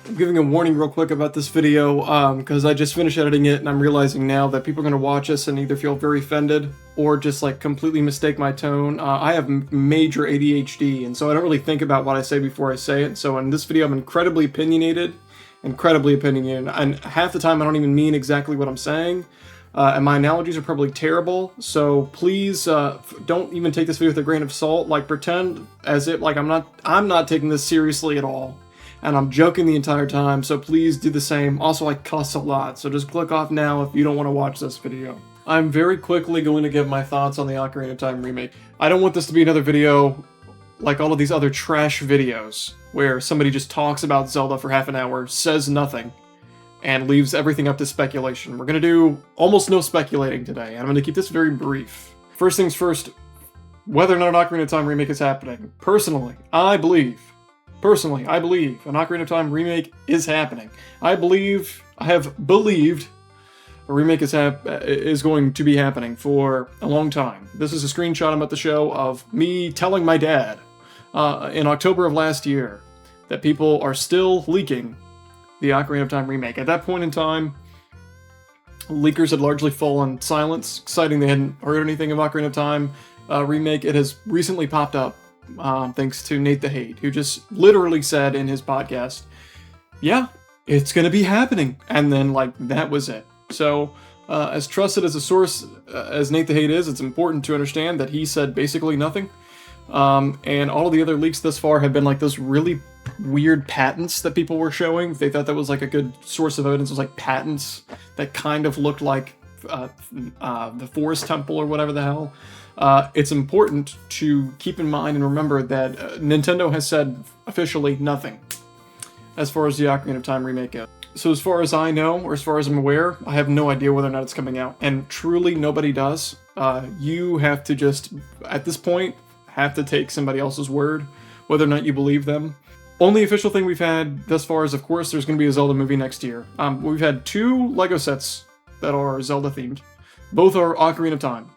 I'm giving a warning real quick about this video because I just finished editing it and I'm realizing now that people are going to watch this and either feel very offended or just like completely mistake my tone. I have major ADHD and so I don't really think about what I say before I say it. So in this video I'm incredibly opinionated, and half the time I don't even mean exactly what I'm saying. And my analogies are probably terrible, so please don't even take this video with a grain of salt. Like, pretend as if like I'm not taking this seriously at all, and I'm joking the entire time. So please do the same. Also, I cuss a lot, so just click off now if you don't want to watch this video. I'm very quickly going to give my thoughts on the Ocarina of Time remake. I don't want this to be another video like all of these other trash videos where somebody just talks about Zelda for half an hour, says nothing, and leaves everything up to speculation. We're going to do almost no speculating today, and I'm going to keep this very brief. First things first, whether or not an Ocarina of Time remake is happening. Personally, I believe an Ocarina of Time remake is happening. I have believed a remake is going to be happening for a long time. This is a screenshot I'm at the show of me telling my dad in October of last year that people are still leaking the Ocarina of Time remake. At that point in time, leakers had largely fallen silent, citing they hadn't heard anything of Ocarina of Time remake. It has recently popped up thanks to Nate the Hate, who just literally said in his podcast, yeah, it's going to be happening. And then, like, that was it. So, as trusted as a source as Nate the Hate is, it's important to understand that he said basically nothing. And all of the other leaks thus far have been like those really weird patents that people were showing. They thought that was like a good source of evidence. It was like patents that kind of looked like the Forest Temple or whatever the hell. It's important to keep in mind and remember that Nintendo has said officially nothing as far as the Ocarina of Time remake goes. So as far as I know, or as far as I'm aware, I have no idea whether or not it's coming out. And truly nobody does. You have to just, at this point, have to take somebody else's word, whether or not you believe them. Only official thing we've had thus far is, of course, there's going to be a Zelda movie next year. We've had 2 Lego sets that are Zelda themed. Both are Ocarina of Time.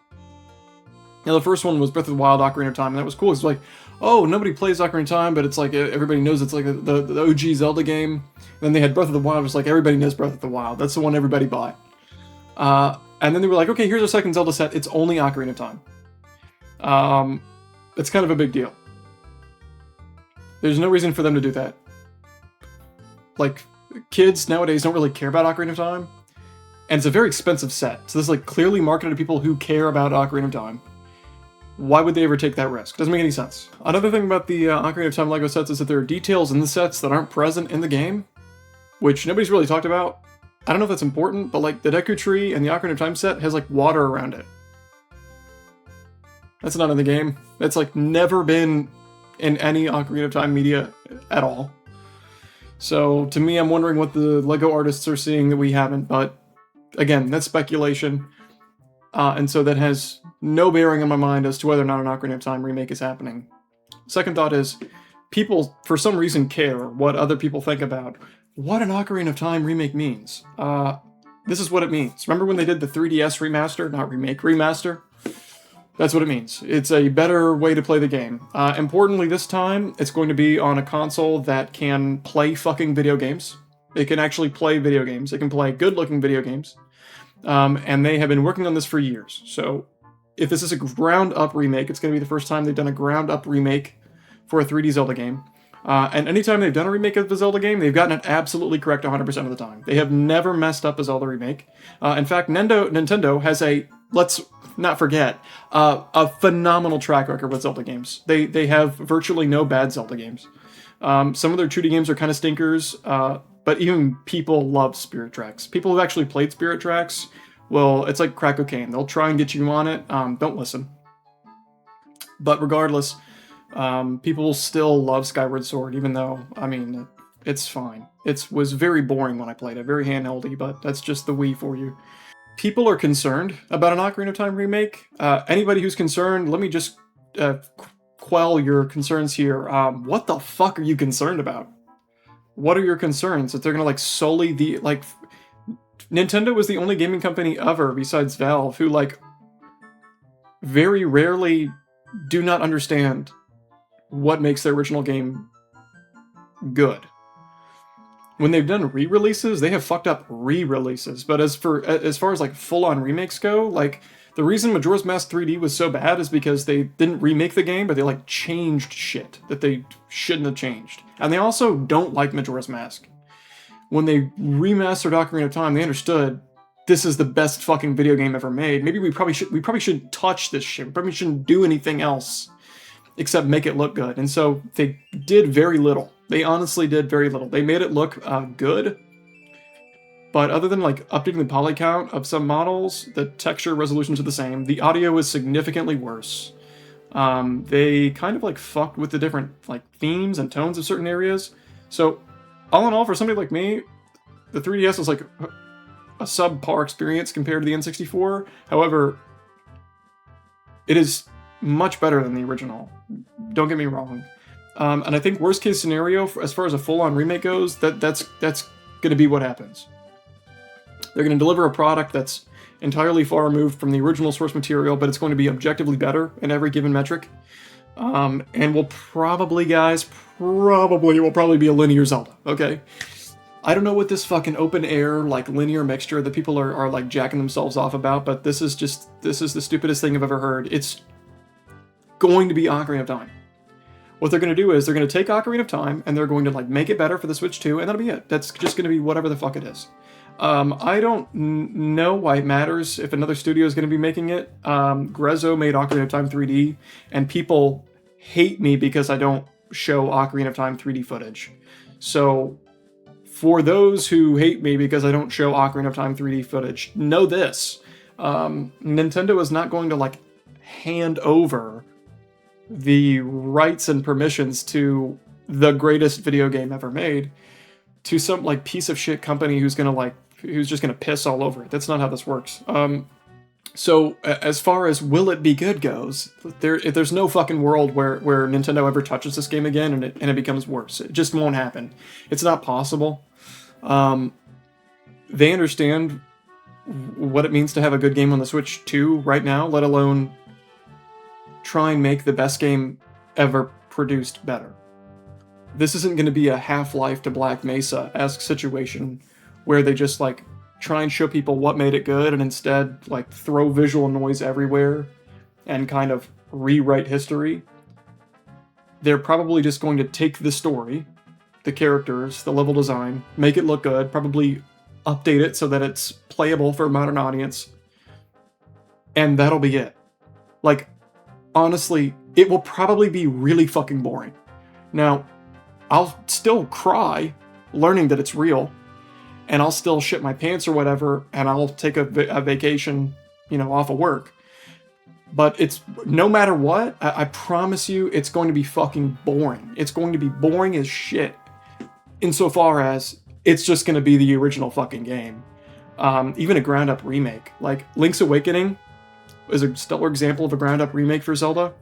Now, the first one was Breath of the Wild Ocarina of Time, and that was cool. It's like, oh, nobody plays Ocarina of Time, but it's like everybody knows it's like the OG Zelda game. And then they had Breath of the Wild, it's like everybody knows Breath of the Wild. That's the one everybody bought. And then they were like, okay, here's our second Zelda set. It's only Ocarina of Time. It's kind of a big deal. There's no reason for them to do that. Like, kids nowadays don't really care about Ocarina of Time, and it's a very expensive set. So this is like clearly marketed to people who care about Ocarina of Time. Why would they ever take that risk? Doesn't make any sense. Another thing about the Ocarina of Time Lego sets is that there are details in the sets that aren't present in the game, which nobody's really talked about. I don't know if that's important, but like the Deku Tree and the Ocarina of Time set has like water around it. That's not in the game. It's like never been in any Ocarina of Time media at all. So to me, I'm wondering what the Lego artists are seeing that we haven't, but again, that's speculation. And so that has no bearing on my mind as to whether or not an Ocarina of Time remake is happening. Second thought is, people for some reason care what other people think about what an Ocarina of Time remake means. This is what it means. Remember when they did the 3DS remaster, not remake, remaster? That's what it means. It's a better way to play the game. Importantly, this time, it's going to be on a console that can play fucking video games. It can actually play video games. It can play good-looking video games. And they have been working on this for years. So if this is a ground-up remake, it's going to be the first time they've done a ground-up remake for a 3D Zelda game. And anytime they've done a remake of the Zelda game, they've gotten it absolutely correct 100% of the time. They have never messed up a Zelda remake. In fact, Nintendo has a, let's not forget, a phenomenal track record with Zelda games. They have virtually no bad Zelda games. Some of their 2D games are kind of stinkers, but even people love Spirit Tracks. People who've actually played Spirit Tracks, well, it's like crack cocaine. They'll try and get you on it. Don't listen. But regardless, people still love Skyward Sword, even though, I mean, it's fine. It was very boring when I played it, very handheldy, but that's just the Wii for you. People are concerned about an Ocarina of Time remake. Anybody who's concerned, let me just quell your concerns here. What the fuck are you concerned about? What are your concerns? That they're gonna like solely Nintendo was the only gaming company ever besides Valve who like very rarely do not understand what makes their original game good. when they've done re-releases, they have fucked up re-releases. But as far as like full-on remakes go, like the reason Majora's Mask 3D was so bad is because they didn't remake the game, but they like changed shit that they shouldn't have changed. And they also don't like Majora's Mask. When they remastered Ocarina of Time, they understood this is the best fucking video game ever made. Maybe we probably shouldn't touch this shit. We probably shouldn't do anything else except make it look good. And so they did very little. They honestly did very little. They made it look good, but other than like updating the poly count of some models, the texture resolutions are the same. The audio is significantly worse. They kind of like fucked with the different like themes and tones of certain areas. So all in all, for somebody like me, the 3DS is like a subpar experience compared to the N64. However, it is much better than the original. Don't get me wrong. And I think worst case scenario, as far as a full-on remake goes, that's going to be what happens. They're going to deliver a product that's entirely far removed from the original source material, but it's going to be objectively better in every given metric. And will probably, guys, will probably be a linear Zelda, okay? I don't know what this fucking open air, like, linear mixture that people are like, jacking themselves off about, but this is the stupidest thing I've ever heard. It's going to be Ocarina of Time. What they're going to do is they're going to take Ocarina of Time and they're going to like make it better for the Switch 2, and that'll be it. That's just going to be whatever the fuck it is. I don't know why it matters if another studio is going to be making it. Grezzo made Ocarina of Time 3D, and people hate me because I don't show Ocarina of Time 3D footage. So for those who hate me because I don't show Ocarina of Time 3D footage, know this. Nintendo is not going to like hand over the rights and permissions to the greatest video game ever made to some like piece of shit company who's just gonna piss all over it. That's not how this works. So as far as will it be good goes, there's no fucking world where Nintendo ever touches this game again and it becomes worse. It just won't happen. It's not possible. They understand what it means to have a good game on the Switch 2 right now, let alone try and make the best game ever produced better. This isn't going to be a Half-Life to Black Mesa-esque situation where they just like try and show people what made it good and instead like throw visual noise everywhere and kind of rewrite history. They're probably just going to take the story, the characters, the level design, make it look good, probably update it so that it's playable for a modern audience, and that'll be it. Like, honestly, it will probably be really fucking boring. Now, I'll still cry learning that it's real, and I'll still shit my pants or whatever, and I'll take a vacation, off of work. But it's, no matter what, I promise you, it's going to be fucking boring. It's going to be boring as shit, insofar as it's just going to be the original fucking game. Even a ground-up remake. Like, Link's Awakening is a stellar example of a ground-up remake for Zelda.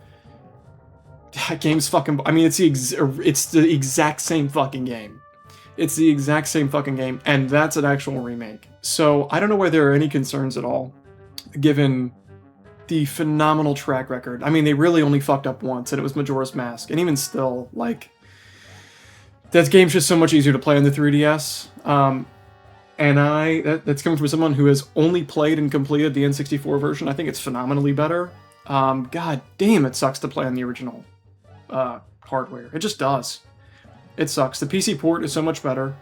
That game's fucking... I mean, it's the exact same fucking game. It's the exact same fucking game, and that's an actual remake. So, I don't know why there are any concerns at all, given the phenomenal track record. I mean, they really only fucked up once, and it was Majora's Mask. And even still, like... that game's just so much easier to play on the 3DS. And that's coming from someone who has only played and completed the N64 version. I think it's phenomenally better. God damn, it sucks to play on the original hardware. It just does. It sucks. The PC port is so much better,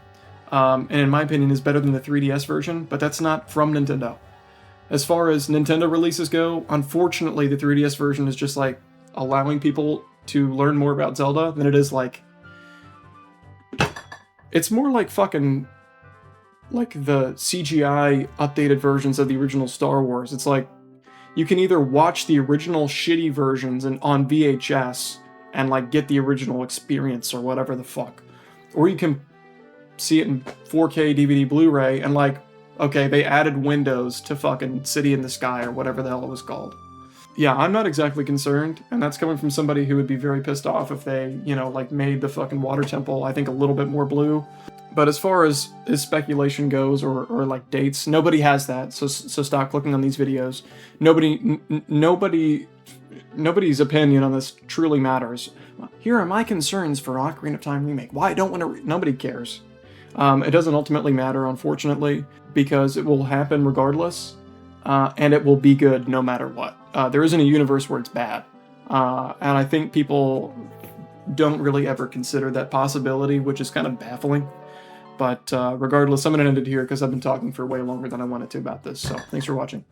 and in my opinion is better than the 3DS version, but that's not from Nintendo. As far as Nintendo releases go, unfortunately the 3DS version is just like allowing people to learn more about Zelda than it is like... It's more like fucking... like the CGI updated versions of the original Star Wars. It's like, you can either watch the original shitty versions on VHS and like get the original experience or whatever the fuck, or you can see it in 4K DVD Blu-ray and like, okay, they added windows to fucking City in the Sky or whatever the hell it was called. Yeah, I'm not exactly concerned, and that's coming from somebody who would be very pissed off if they, like made the fucking water temple, I think, a little bit more blue. But as far as speculation goes, or like dates, nobody has that. So stop clicking on these videos. Nobody's opinion on this truly matters. Here are my concerns for Ocarina of Time Remake. Why I don't want to... Nobody cares. It doesn't ultimately matter, unfortunately, because it will happen regardless, and it will be good no matter what. There isn't a universe where it's bad, and I think people don't really ever consider that possibility, which is kind of baffling. But regardless, I'm going to end it here because I've been talking for way longer than I wanted to about this, so thanks for watching.